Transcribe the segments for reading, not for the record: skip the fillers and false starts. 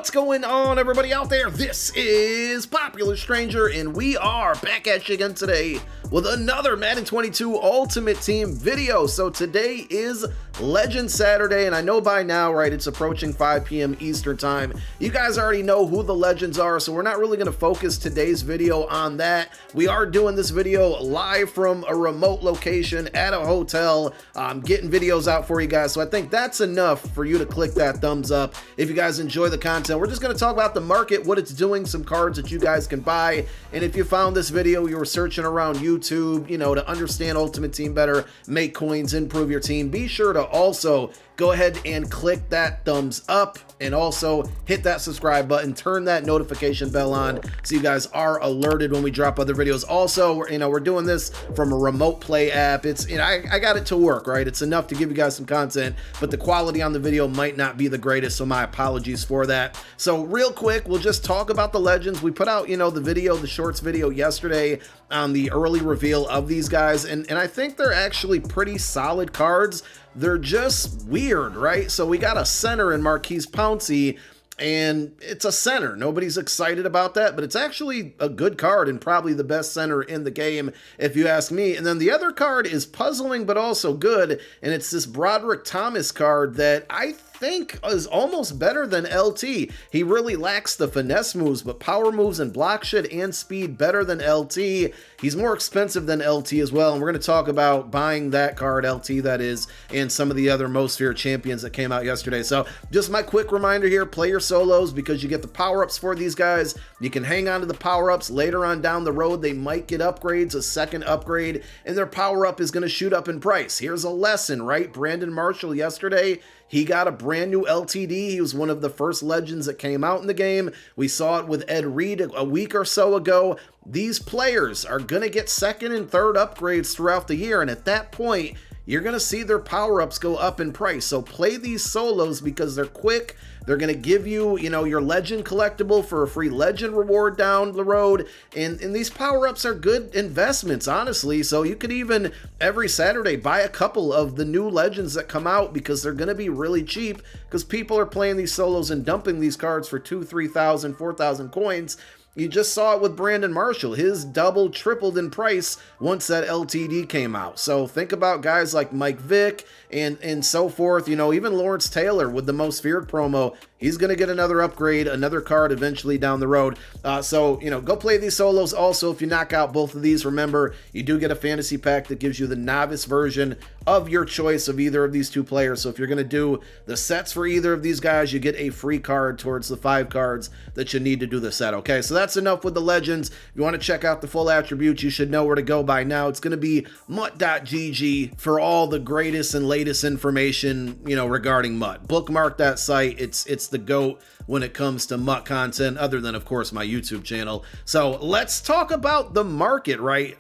What's going on, everybody out there? This is Popular Stranger, and we are back at you again today with another Madden 22 Ultimate Team video. So today is Legend Saturday, and I know by now, right, it's approaching 5 p.m. Eastern time. You guys already know who the legends are, so we're not really going to focus today's video on that. We are doing this video live from a remote location at a hotel. I'm getting videos out for you guys, so I think that's enough for you to click that thumbs up if you guys enjoy the content. We're just going to talk about the market, what it's doing, some cards that you guys can buy, and if you found this video, you were searching around YouTube, you know, to understand Ultimate Team better, make coins, improve your team, be sure to also go ahead and click that thumbs up and also hit that subscribe button, turn that notification bell on so you guys are alerted when we drop other videos. Also, we're doing this from a remote play app. It's, I got it to work, right? It's enough to give you guys some content, but the quality on the video might not be the greatest, so my apologies for that. So real quick, we'll just talk about the legends. We put out, the video, the shorts video yesterday on the early reveal of these guys, and I think they're actually pretty solid cards. They're just weird, right? So we got a center in Marquise Pouncey, and it's a center. Nobody's excited about that, but it's actually a good card and probably the best center in the game, if you ask me. And then the other card is puzzling, but also good, and it's this Broderick Thomas card that I think is almost better than LT. He really lacks the finesse moves, but power moves and block shed and speed better than LT. He's more expensive than LT as well, and we're going to talk about buying that card, LT that is, and some of the other most feared champions that came out yesterday. So just my quick reminder here, play your solos because you get the power-ups for these guys. You can hang on to the power-ups later on down the road. They might get upgrades, a second upgrade, and their power-up is going to shoot up in price. Here's a lesson, right? Brandon Marshall yesterday, he got a brand new LTD. He was one of the first legends that came out in the game. We saw it with Ed Reed a week or so ago. These players are going to get second and third upgrades throughout the year, and at that point, you're going to see their power-ups go up in price. So play these solos because they're quick. They're going to give you, your legend collectible for a free legend reward down the road. And these power-ups are good investments, honestly. So you could even, every Saturday, buy a couple of the new legends that come out because they're going to be really cheap because people are playing these solos and dumping these cards for 2,000, 3,000, 4,000 coins. You just saw it with Brandon Marshall. His doubled, tripled in price once that LTD came out. So think about guys like Mike Vick and so forth. Even Lawrence Taylor with the most feared promo. He's going to get another upgrade, another card eventually down the road. So go play these solos. Also, if you knock out both of these, remember, you do get a fantasy pack that gives you the novice version of your choice of either of these two players. So if you're going to do the sets for either of these guys, you get a free card towards the 5 cards that you need to do the set. Okay, so that's enough with the legends. If you want to check out the full attributes, you should know where to go by now. It's going to be MUT.gg for all the greatest and latest information, regarding MUT. Bookmark that site. It's the GOAT when it comes to MUT content, other than, of course, my YouTube channel. So let's talk about the market, right?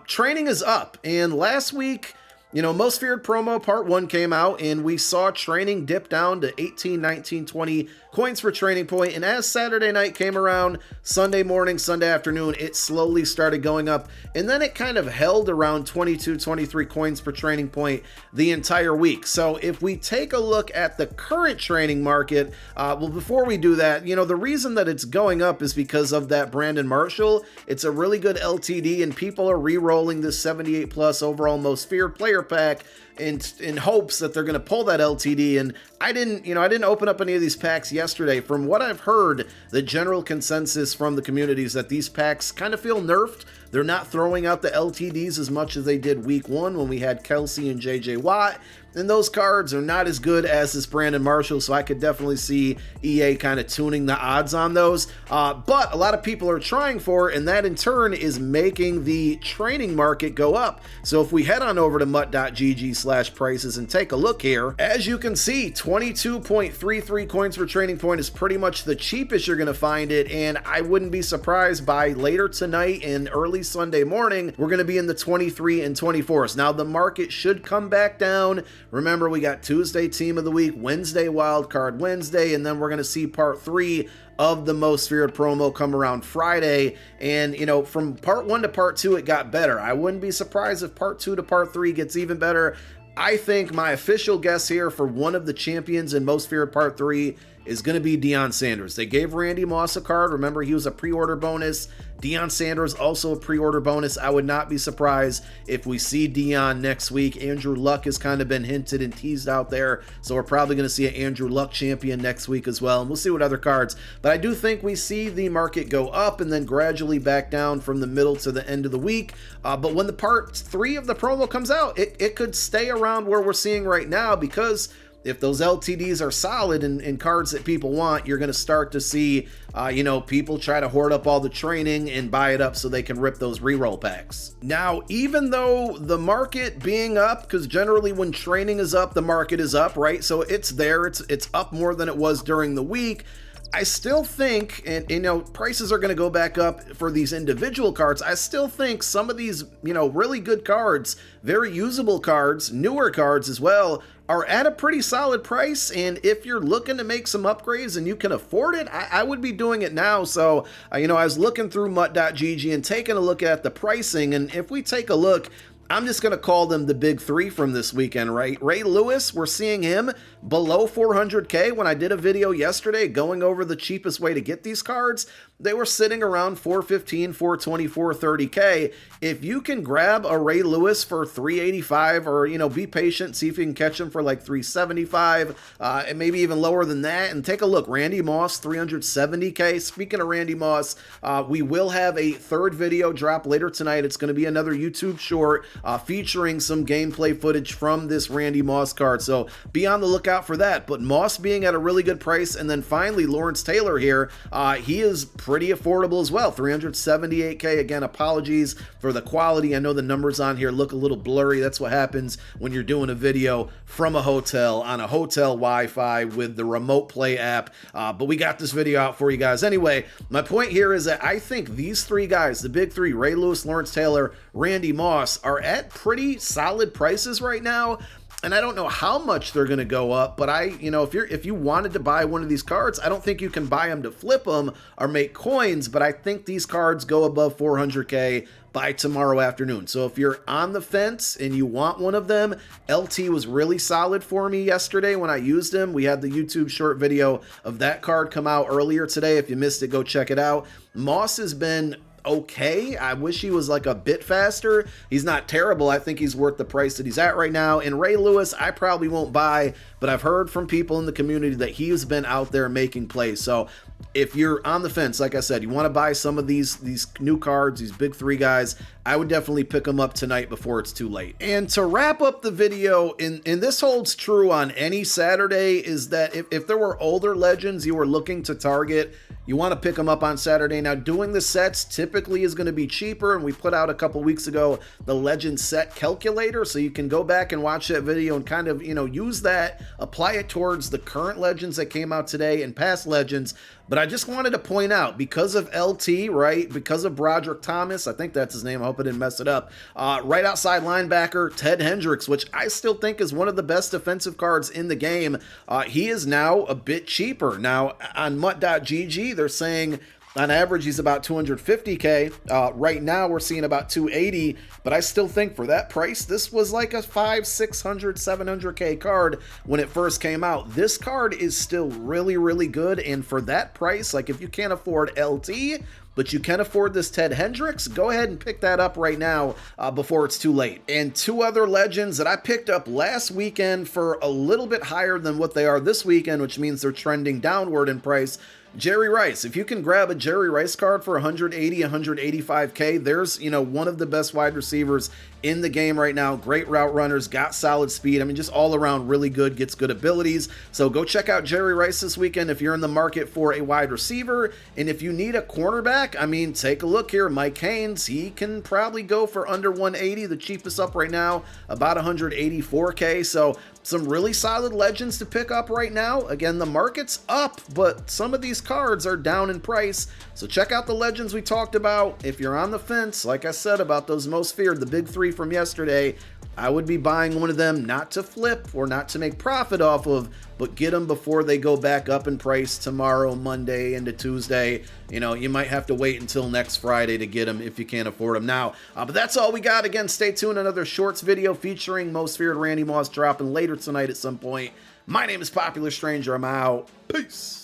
Training is up, and last week, Most Feared promo part 1 came out, and we saw training dip down to 18, 19, 20 coins per training point. And as Saturday night came around, Sunday morning, Sunday afternoon, it slowly started going up. And then it kind of held around 22, 23 coins per training point the entire week. So if we take a look at the current training market, well, before we do that, the reason that it's going up is because of that Brandon Marshall. It's a really good LTD, and people are re-rolling this 78 plus overall most feared player pack in hopes that they're going to pull that LTD. And I didn't open up any of these packs yesterday. From what I've heard, the general consensus from the community is that these packs kind of feel nerfed. They're not throwing out the LTDs as much as they did week 1 when we had Kelsey and JJ Watt. And those cards are not as good as this Brandon Marshall, so I could definitely see EA kind of tuning the odds on those. But a lot of people are trying for it, and that in turn is making the training market go up. So if we head on over to MUT.gg/prices and take a look here, as you can see, 22.33 coins per training point is pretty much the cheapest you're going to find it, and I wouldn't be surprised by later tonight and early Sunday morning, we're going to be in the 23 and 24s. Now, the market should come back down. Remember, we got Tuesday Team of the Week, Wednesday Wildcard Wednesday, and then we're going to see part 3 of the Most Feared promo come around Friday. And, from part 1 to part 2, it got better. I wouldn't be surprised if part 2 to part 3 gets even better. I think my official guess here for one of the champions in Most Feared Part 3 is going to be Deion Sanders. They gave Randy Moss a card. Remember, he was a pre-order bonus. Deion Sanders also a pre-order bonus. I would not be surprised if we see Deion next week. Andrew Luck has kind of been hinted and teased out there, so we're probably going to see an Andrew Luck champion next week as well, and we'll see what other cards. But I do think we see the market go up and then gradually back down from the middle to the end of the week. But when the part 3 of the promo comes out, it could stay around where we're seeing right now, because if those LTDs are solid and cards that people want, you're going to start to see, people try to hoard up all the training and buy it up so they can rip those reroll packs. Now, even though the market being up, because generally when training is up, the market is up, right? So it's there, it's up more than it was during the week. I still think, and prices are going to go back up for these individual cards. I still think some of these, really good cards, very usable cards, newer cards as well, are at a pretty solid price. And if you're looking to make some upgrades and you can afford it, I would be doing it now. So, I was looking through MUT.gg and taking a look at the pricing. And if we take a look, I'm just going to call them the big 3 from this weekend, right? Ray Lewis, we're seeing him below 400K. When I did a video yesterday going over the cheapest way to get these cards, they were sitting around 415, 420, 430K. If you can grab a Ray Lewis for 385, or, be patient, see if you can catch him for like 375, and maybe even lower than that. And take a look, Randy Moss, 370K. Speaking of Randy Moss, we will have a third video drop later tonight. It's going to be another YouTube short featuring some gameplay footage from this Randy Moss card. So be on the lookout for that. But Moss being at a really good price. And then finally, Lawrence Taylor here. He is pretty affordable as well, 378K. Again, apologies for the quality. I know the numbers on here look a little blurry. That's what happens when you're doing a video from a hotel on a hotel Wi-Fi with the remote play app. But we got this video out for you guys. Anyway, my point here is that I think these 3 guys, the big 3, Ray Lewis, Lawrence Taylor, Randy Moss, are at pretty solid prices right now. And I don't know how much they're going to go up, but if you wanted to buy one of these cards, I don't think you can buy them to flip them or make coins, but I think these cards go above 400K by tomorrow afternoon. So if you're on the fence and you want one of them, LT was really solid for me yesterday when I used him. We had the YouTube short video of that card come out earlier today. If you missed it, go check it out. Moss has been okay. I wish he was like a bit faster. He's not terrible. I think he's worth the price that he's at right now. And Ray Lewis, I probably won't buy, but I've heard from people in the community that he's been out there making plays. So if you're on the fence, like I said, you want to buy some of these new cards, these big 3 guys, I would definitely pick them up tonight before it's too late. And to wrap up the video, and this holds true on any Saturday, is that if there were older legends you were looking to target, you want to pick them up on Saturday. Now, doing the sets typically is going to be cheaper, and we put out a couple weeks ago the legend set calculator, so you can go back and watch that video and kind of, use that, apply it towards the current legends that came out today and past legends. But I just wanted to point out, because of LT, right, because of Broderick Thomas, I think that's his name, I hope I didn't mess it up, right outside linebacker, Ted Hendricks, which I still think is one of the best defensive cards in the game, he is now a bit cheaper. Now, on MUT.gg, they're saying on average he's about 250K. Right now we're seeing about 280, but I still think for that price, this was like a 500, 600, 700K card when it first came out. This card is still really, really good, and for that price, like if you can't afford LT, but you can afford this Ted Hendricks, go ahead and pick that up right now before it's too late. And 2 other legends that I picked up last weekend for a little bit higher than what they are this weekend, which means they're trending downward in price. Jerry Rice, if you can grab a Jerry Rice card for 180, 185K, there's, one of the best wide receivers in the game right now. Great route runners, got solid speed. I mean, just all around really good, gets good abilities. So go check out Jerry Rice this weekend if you're in the market for a wide receiver. And if you need a cornerback, I mean, take a look here. Mike Haynes, he can probably go for under 180, the cheapest up right now, about 184K. So some really solid legends to pick up right now. Again, the market's up, but some of these cards are down in price. So check out the legends we talked about. If you're on the fence, like I said about those most feared, the big 3 from yesterday, I would be buying one of them not to flip or not to make profit off of, but get them before they go back up in price tomorrow, Monday into Tuesday. You know, you might have to wait until next Friday to get them if you can't afford them now. But that's all we got. Again, stay tuned. Another shorts video featuring Most Feared Randy Moss dropping later tonight at some point. My name is Popular Stranger. I'm out. Peace.